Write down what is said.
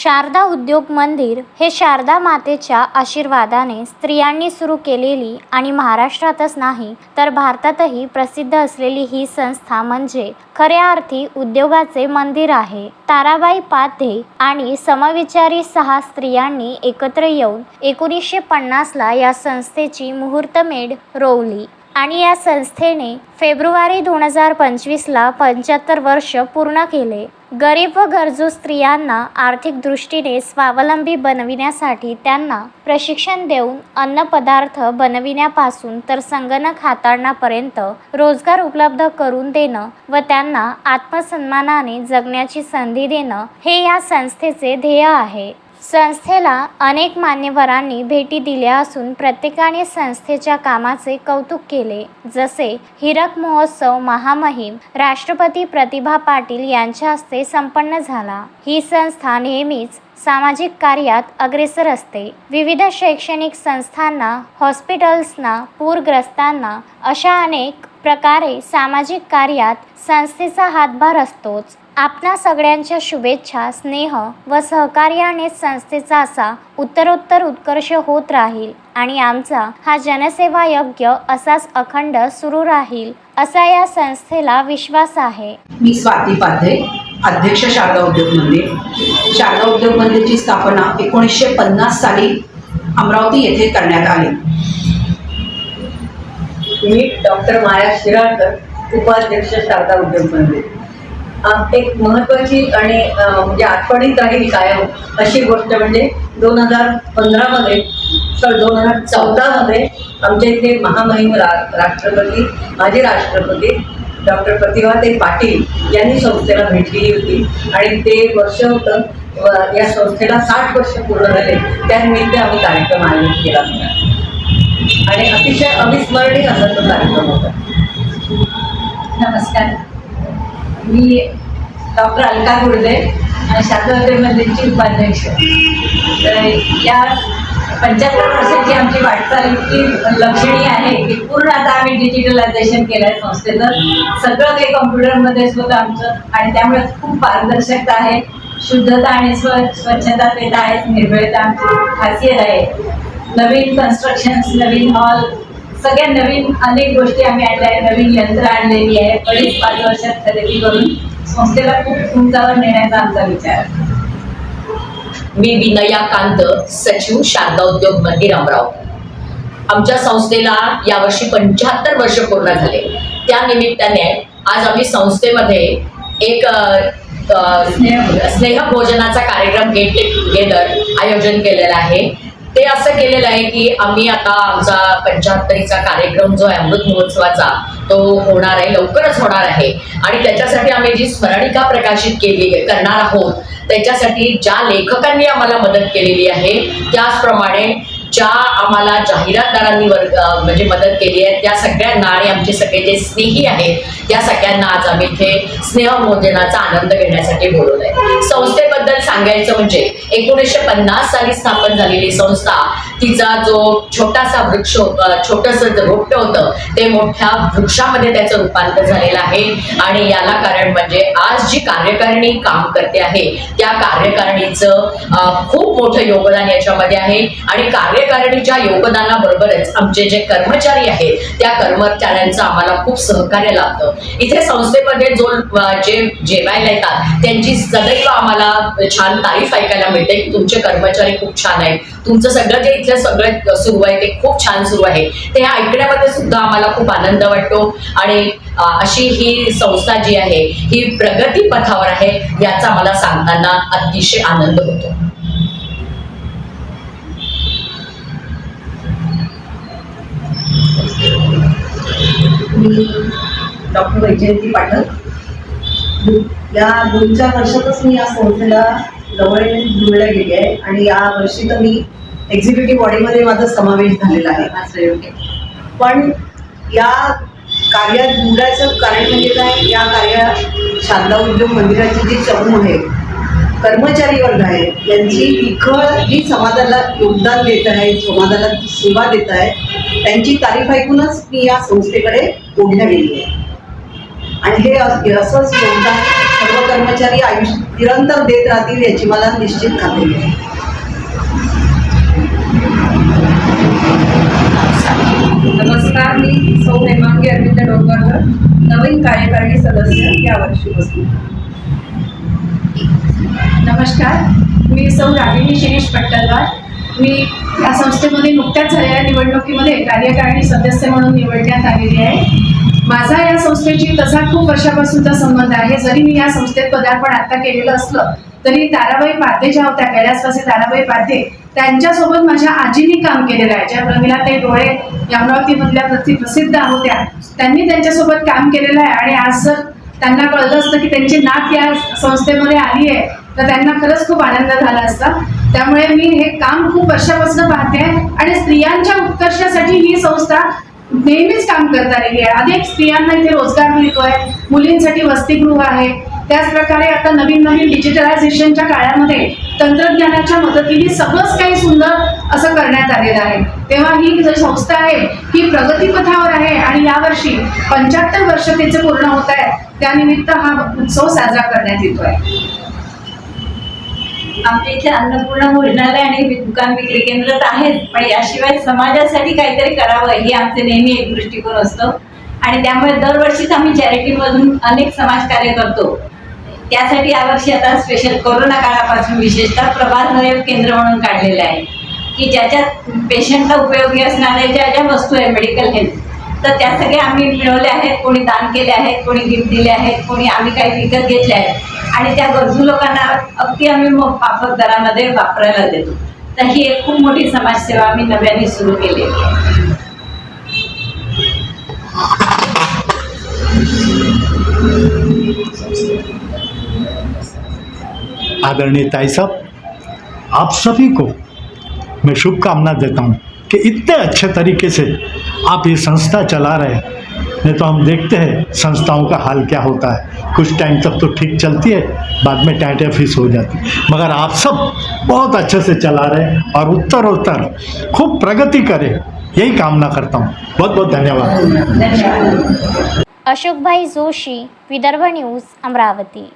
शारदा उद्योग मंदिर हे शारदा मातेच्या आशीर्वादाने स्त्रियांनी सुरू केलेली आणि महाराष्ट्रातच नाही तर भारतातही प्रसिद्ध असलेली ही संस्था म्हणजे खऱ्या अर्थी उद्योगाचे मंदिर आहे. ताराबाई पाध्ये आणि समविचारी 6 स्त्रियांनी एकत्र येऊन 1950ला या संस्थेची मुहूर्तमेढ रोवली आणि या संस्थेने फेब्रुवारी 2025ला 75 वर्ष पूर्ण केले. गरीब व गरजू स्त्रियांना आर्थिक दृष्टीने स्वावलंबी बनविण्यासाठी त्यांना प्रशिक्षण देऊन अन्नपदार्थ बनविण्यापासून तर संगणक हाताळण्यापर्यंत रोजगार उपलब्ध करून देणं व त्यांना आत्मसन्मानाने जगण्याची संधी देणं हे या संस्थेचे ध्येय आहे. संस्थेला अनेक मान्यवरांनी भेटी दिल्या असून प्रत्येकाने संस्थेच्या कामाचे कौतुक केले. जसे हिरक महोत्सव महामहिम राष्ट्रपती प्रतिभा पाटील यांच्या हस्ते संपन्न झाला. ही संस्था नेहमीच सामाजिक कार्यात अग्रेसर असते. विविध शैक्षणिक संस्थांना, हॉस्पिटल्सना, पूरग्रस्तांना अशा अनेक प्रकारे सामाजिक कार्यात संस्थेचा हातभार असतोच. आपणा सगळ्यांच्या शुभेच्छा, स्नेह व सहकार्याने संस्थेचा असा उत्तरोत्तर उत्कर्ष होत राहील आणि आमचा हा जनसेवा यज्ञ असाच अखंड सुरू राहील असा या संस्थेला विश्वास आहे. मी स्वाती पाध्ये, अध्यक्ष शारदा उद्योग मंदिर. शारदा उद्योग मंदिरची स्थापना 1950 साली अमरावती येथे करण्यात आली. मी डॉक्टर माया शिराळकर, उपाध्यक्ष शारदा उद्योग मंदिर. एक महत्त्वाची आणि म्हणजे आठवणीत राहील कायम अशी गोष्ट म्हणजे 2015मध्ये 2014मध्ये आमच्या इथे महामहिम राष्ट्रपती, माजी राष्ट्रपती डॉक्टर प्रतिभाताई पाटील यांनी संस्थेला भेट दिली होती आणि ते वर्ष होतं या संस्थेला 60 वर्ष पूर्ण झाले. त्यानिमित्त आम्ही कार्यक्रम आयोजित केला होता आणि अतिशय अविस्मरणीय असा तो कार्यक्रम होता. नमस्कार, मी डॉक्टर अलका गुर्दे आणि शारदा उद्योग मंदिरची उपाध्यक्ष. तर या 75 वर्षाची आमची वाटचाल इतकी लक्षणीय आहे की पूर्ण आता आम्ही डिजिटलायझेशन केलं आहे संस्थेचं. सगळं काही कॉम्प्युटरमध्येच होतं आमचं आणि त्यामुळे खूप पारदर्शकता आहे, शुद्धता आणि स्वच्छता देत आहे, निर्भयता आमची खासियत आहे. नवीन कन्स्ट्रक्शन्स, नवीन हॉल, सगळ्या नवीन अनेक गोष्टी आम्ही आणल्या आहे. नवीन यंत्र आणलेली आहे. बरीच 5 वर्षात खरेदी करून संस्थेला खूप उंचावर नेण्याचा आमचा विचार. मी विनया कांत, सचिव शारदा उद्योग मंदिर अमरावती. आमच्या संस्थेला यावर्षी 75 वर्ष पूर्ण झाले. त्या निमित्ताने आज आम्ही संस्थेमध्ये एक स्नेहभोजनाचा कार्यक्रम गेट टुगेदर आयोजन केलेला आहे. ते असं केलेलं आहे की आम्ही आता आमचा 75चा कार्यक्रम जो आहे अमृत महोत्सवाचा तो होणार आहे, लवकरच होणार आहे आणि त्याच्यासाठी आम्ही जी स्मरणिका प्रकाशित करणार आहोत त्याच्यासाठी ज्या लेखकांनी आम्हाला मदत केलेली आहे त्याचप्रमाणे ज्या आम्हाला जाहिरातदारांनी म्हणजे मदत केली आहे त्या सगळ्यांना आणि आमचे सगळे जे स्नेही आहेत त्या सगळ्यांना आज आम्ही इथे स्नेहभोजनाचा आनंद घेण्यासाठी बोलवलं आहे. संस्थेबद्दल सांगायचं म्हणजे 1950 साली स्थापन झालेली संस्था, तिचा जो छोटासा वृक्ष छोटंसं रोपटं होतं ते मोठ्या वृक्षामध्ये त्याचं रूपांतर झालेलं आहे आणि याला कारण म्हणजे आज जी कार्यकारिणी काम करते आहे त्या कार्यकारिणीचं खूप मोठं योगदान याच्यामध्ये आहे आणि कार्यकारिणीच्या योगदानाबरोबरच आमचे जे कर्मचारी आहेत त्या कर्मचाऱ्यांचं आम्हाला खूप सहकार्य लाभतं. इथे संस्थेमध्ये जे जेवायला येतात त्यांची सदैव आम्हाला छान तारीफ ऐकायला मिळते की तुमचे कर्मचारी खूप छान आहेत, तुमचं सगळं जे इथलं सगळं सुरू आहे ते खूप छान सुरू आहे. ते ऐकण्यामध्ये सुद्धा आम्हाला खूप आनंद वाटतो आणि अशी ही संस्था जी आहे ही प्रगती पथावर आहे याचा मला सांगताना अतिशय आनंद होतो. मी डॉक्टर वैजयंती पाठक. या 2-4 वर्षातच मी या संस्थेला जवळने जुळल्या गेली आहे आणि या वर्षी तर मी एक्झिक्युटिव्ह बॉडीमध्ये माझा समावेश झालेला आहे. पण या कार्यात जुळायचं कारण म्हणजे काय, या कार्यात शारदा उद्योग मंदिराची जी चमू आहे, कर्मचारी वर्ग आहे, यांची निखळ जी समाजाला योगदान देत आहे, समाजाला सेवा देत आहे, त्यांची तारीफ ऐकूनच मी या संस्थेकडे ओढल्या गेली आहे आणि हे असंच योगदान सर्व कर्मचारी आयुष्य निरंतर देत राहतील याची मला निश्चित खात्री आहे. नमस्कार, मी सौ हेमांगी अरविंद डोंगरकर, नवीन कार्यकारिणी सदस्य यावर्षीपासून. नमस्कार, मी सौ रागिनी शिरीष पट्टलवार. मी या संस्थेमध्ये नुकत्याच झालेल्या निवडणुकीमध्ये कार्यकारिणी सदस्य म्हणून निवडण्यात आलेली आहे. माझा या संस्थेची तसा खूप वर्षापासूनचा संबंध आहे. जरी मी या संस्थेत पदार्पण आता केलेलं असलं तरी ताराबाई पाध्ये ज्या होत्या, कैलासवासी ताराबाई पाध्ये, त्यांच्यासोबत माझ्या आजीनी काम केलेलं आहे. ज्या प्रमिलाताई डोळे या अमरावतीमधल्या प्रसिद्ध होत्या, त्यांनी त्यांच्यासोबत काम केलेलं आहे. आणि आज जर त्यांना कळलं असतं की त्यांची नात या संस्थेमध्ये आली आहे तर त्यांना खरंच खूप आनंद झाला असता. त्यामुळे मी हे काम खूप वर्षापासून पाहते आणि स्त्रियांच्या उत्कर्षासाठी ही संस्था नेहमीच काम करत आलेली आहे. अनेक स्त्रियांना इथे रोजगार मिळतोय, मुलींसाठी वसतिगृह आहे. त्याचप्रकारे आता नवीन डिजिटलायझेशनच्या काळामध्ये तंत्रज्ञानाच्या मदतीने सगळंच काही सुंदर असं करण्यात आलेलं आहे. तेव्हा ही जी संस्था आहे ही प्रगतीपथावर आहे आणि यावर्षी 75 वर्ष तिचे पूर्ण होत आहे. त्यानिमित्त हा उत्सव साजरा करण्यात येतोय. आमच्या इथे अन्नपूर्णा भोजनालय आणि दुकान विक्री केंद्र तर आहेत, पण याशिवाय समाजासाठी काहीतरी करावं ही आमचे नेहमी एक दृष्टिकोन असतो. आणि त्यामुळे दरवर्षीच आम्ही चॅरिटीमधून अनेक समाजकार्य करतो. त्यासाठी यावर्षी आता स्पेशल कोरोना काळापासून विशेषतः प्रभात नयन केंद्र म्हणून काढलेलं आहे की ज्याच्यात पेशंटला उपयोगी असणाऱ्या ज्या ज्या वस्तू आहे मेडिकल हेल्थ, तर त्या सगळ्या आम्ही मिळवल्या आहेत. कोणी दान केले आहेत, कोणी गिफ्ट दिले आहेत, कोणी आम्ही काही विकत घेतले आहेत आणि त्या गरजू लोकांना अगदी आम्ही मग माफक दरामध्ये वापरायला देतो. तर ही एक खूप मोठी समाजसेवा आम्ही नव्याने सुरू केलेली आहे. आदरणीय ताई साहब, आप सभी को मैं शुभकामना देता हूँ कि इतने अच्छे तरीके से आप ये संस्था चला रहे हैं. नहीं तो हम देखते हैं संस्थाओं का हाल क्या होता है, कुछ टाइम तक तो ठीक चलती है, बाद में टाइट फीस हो जाती है. मगर आप सब बहुत अच्छे से चला रहे हैं और उत्तरोत्तर खूब प्रगति करें, यही कामना करता हूँ. बहुत बहुत धन्यवाद. अशोकभाई जोशी, विदर्भ न्यूज, अमरावती.